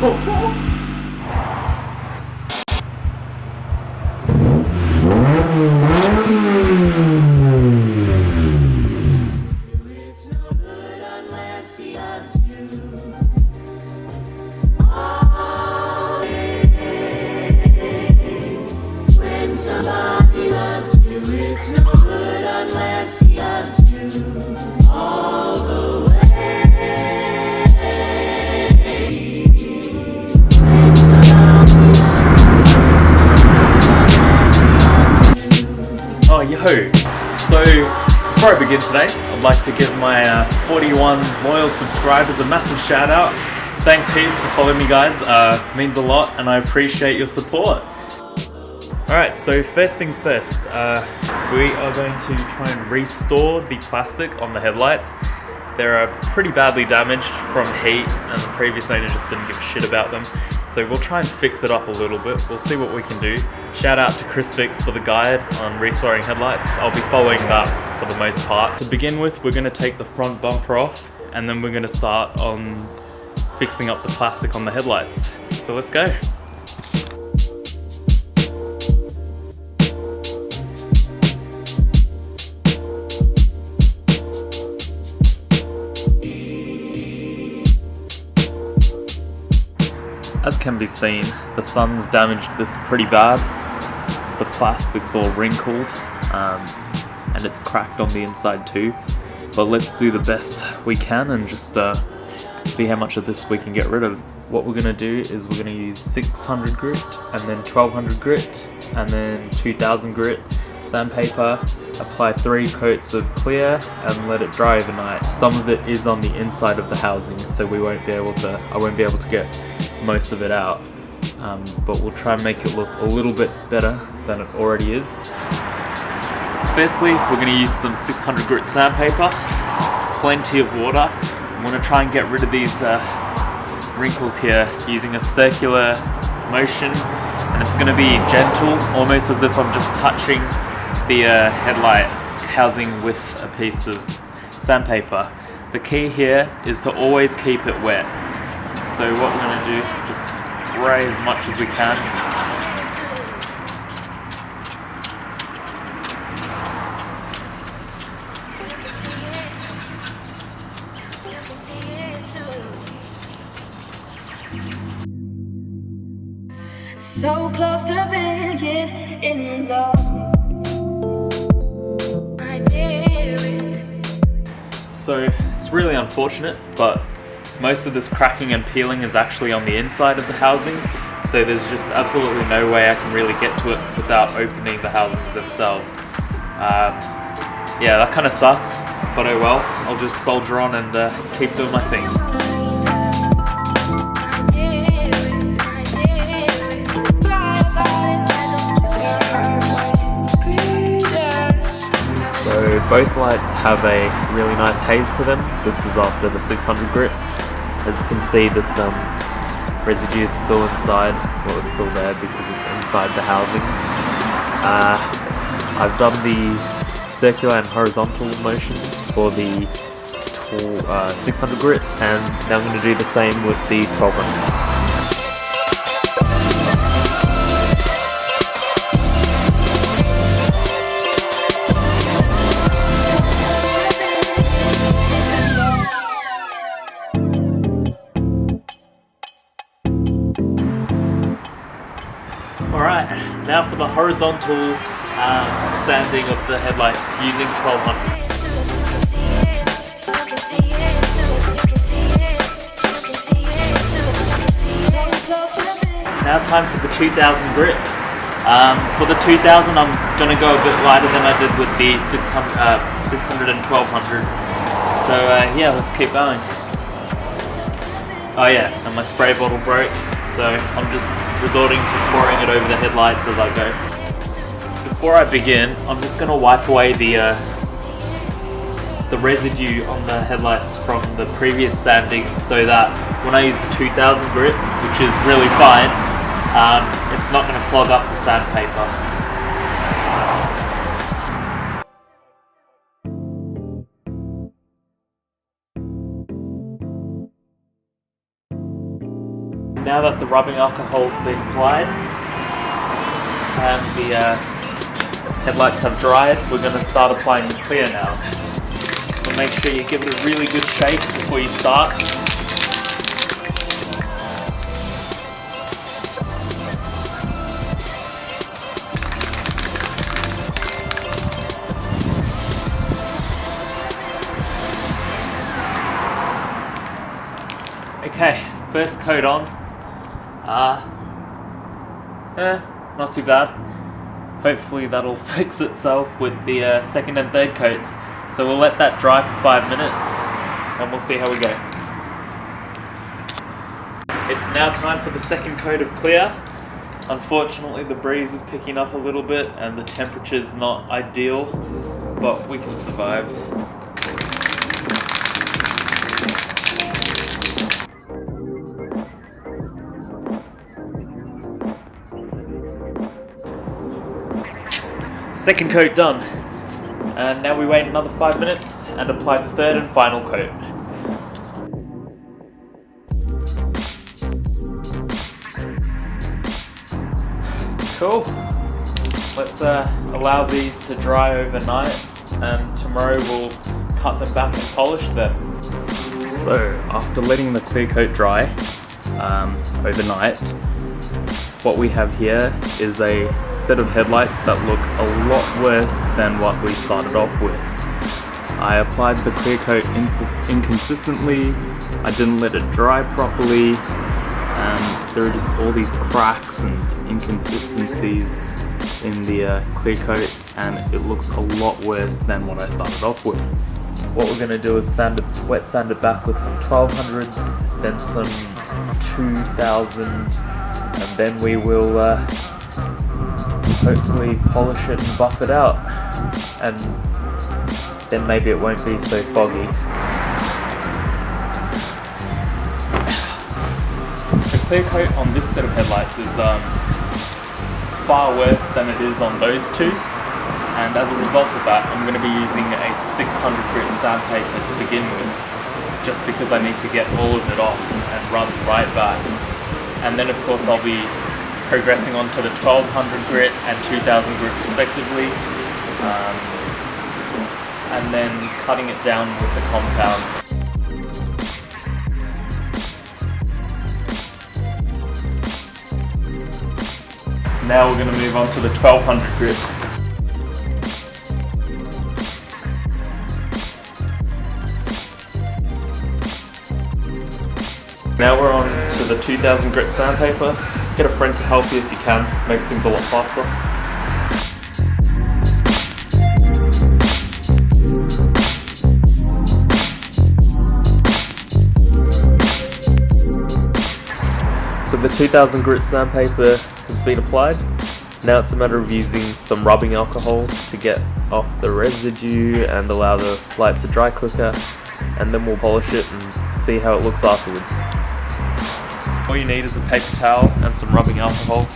So before I begin today, I'd like to give my 41 loyal subscribers a massive shout out. Thanks heaps for following me, guys. Means a lot and I appreciate your support. Alright, so first things first, we are going to try and restore the plastic on the headlights. They're pretty badly damaged from heat and the previous owner just didn't give a shit about them. So we'll try and fix it up a little bit. We'll see what we can do. Shout out to ChrisFix for the guide on restoring headlights. I'll be following that for the most part. To begin with, we're going to take the front bumper off and then we're going to start on fixing up the plastic on the headlights. So let's go. As can be seen, the sun's damaged this pretty bad. The plastic's all wrinkled and it's cracked on the inside too. But let's do the best we can and just see how much of this we can get rid of. What we're going to do is we're going to use 600 grit and then 1200 grit and then 2000 grit sandpaper, apply 3 coats of clear and let it dry overnight. Some of it is on the inside of the housing, so I won't be able to get most of it out, but we'll try and make it look a little bit better than it already is. Firstly, we're going to use some 600 grit sandpaper, plenty of water. I'm going to try and get rid of these wrinkles here using a circular motion, and it's going to be gentle, almost as if I'm just touching the headlight housing with a piece of sandpaper. The key here is to always keep it wet. So what we're going to do is just spray as much as we can. So close to being in love. So it's really unfortunate, but most of this cracking and peeling is actually on the inside of the housing, so there's just absolutely no way I can really get to it without opening the housings themselves. Yeah, that kind of sucks, but oh well. I'll just soldier on and keep doing my thing. So both lights have a really nice haze to them. This is after the 600 grit. As you can see, this residue is still inside. Well, it's still there because it's inside the housing. I've done the circular and horizontal motions for the 600 grit, and now I'm going to do the same with the 1200. Alright, now for the horizontal sanding of the headlights using 1200. Now time for the 2000 grit. For the 2000 I'm going to go a bit lighter than I did with the 600 and 1200. So yeah, let's keep going. Oh yeah, and my spray bottle broke, so I'm just resorting to pouring it over the headlights as I go. Before I begin, I'm just going to wipe away the residue on the headlights from the previous sanding, so that when I use the 2000 grit, which is really fine, it's not going to clog up the sandpaper. Now that the rubbing alcohol has been applied and the headlights have dried, we're going to start applying the clear now. So make sure you give it a really good shake before you start. Okay, first coat on. Not too bad. Hopefully that'll fix itself with the second and third coats. So we'll let that dry for 5 minutes and we'll see how we go. It's now time for the second coat of clear. Unfortunately the breeze is picking up a little bit and the temperature's not ideal, but we can survive. Second coat done, and now we wait another 5 minutes and apply the third and final coat. Cool. Let's allow these to dry overnight, and tomorrow we'll cut them back and polish them. So after letting the clear coat dry overnight, what we have here is a set of headlights that look a lot worse than what we started off with. I applied the clear coat inconsistently, I didn't let it dry properly, and there are just all these cracks and inconsistencies in the clear coat, and it looks a lot worse than what I started off with. What we're going to do is wet sand it back with some 1200, then some 2000, and then we will hopefully polish it and buff it out, and then maybe it won't be so foggy. The clear coat on this set of headlights is far worse than it is on those two, and as a result of that I'm going to be using a 600 grit sandpaper to begin with, just because I need to get all of it off and run right back. And then of course I'll be progressing on to the 1200 grit and 2000 grit respectively, and then cutting it down with the compound. Now we're going to move on to the 1200 grit. Now we're on to the 2000 grit sandpaper. Get a friend to help you if you can, makes things a lot faster. So the 2000 grit sandpaper has been applied. Now it's a matter of using some rubbing alcohol to get off the residue and allow the lights to dry quicker, and then we'll polish it and see how it looks afterwards. All you need is a paper towel and some rubbing alcohol,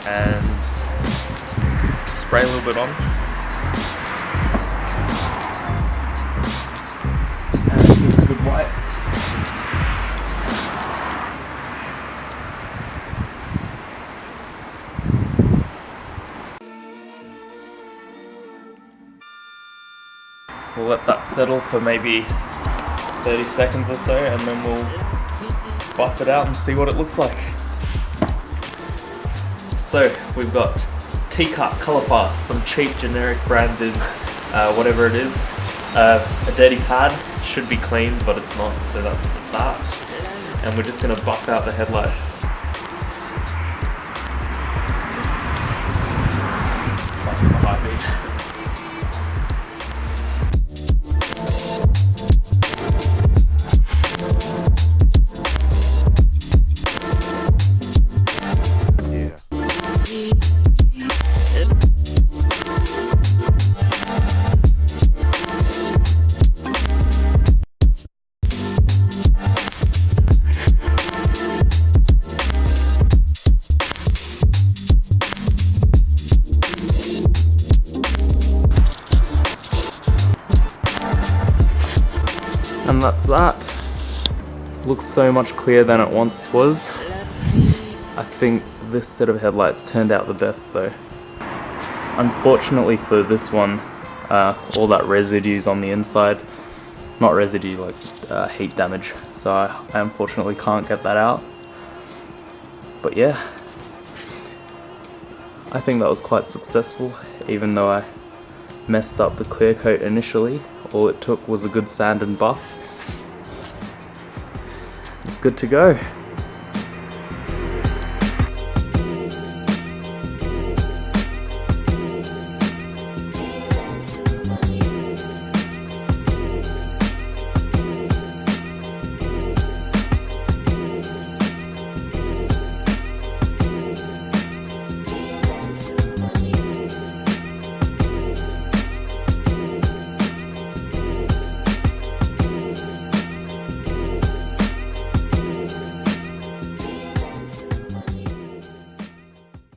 and just spray a little bit on, and give it a good wipe. We'll let that settle for maybe 30 seconds or so, and then we'll buff it out and see what it looks like. So we've got T-Cut Color Fast, some cheap generic branded whatever it is, a dirty pad, should be clean but it's not, so that's that, and we're just going to buff out the headlight. Sucks for the heartbeat. And that's that. looks so much clearer than it once was. I think this set of headlights turned out the best though. Unfortunately for this one, all that residue's on the inside. Not residue, like heat damage. So I unfortunately can't get that out. But yeah, I think that was quite successful, even though I messed up the clear coat initially. All it took was a good sand and buff. It's good to go.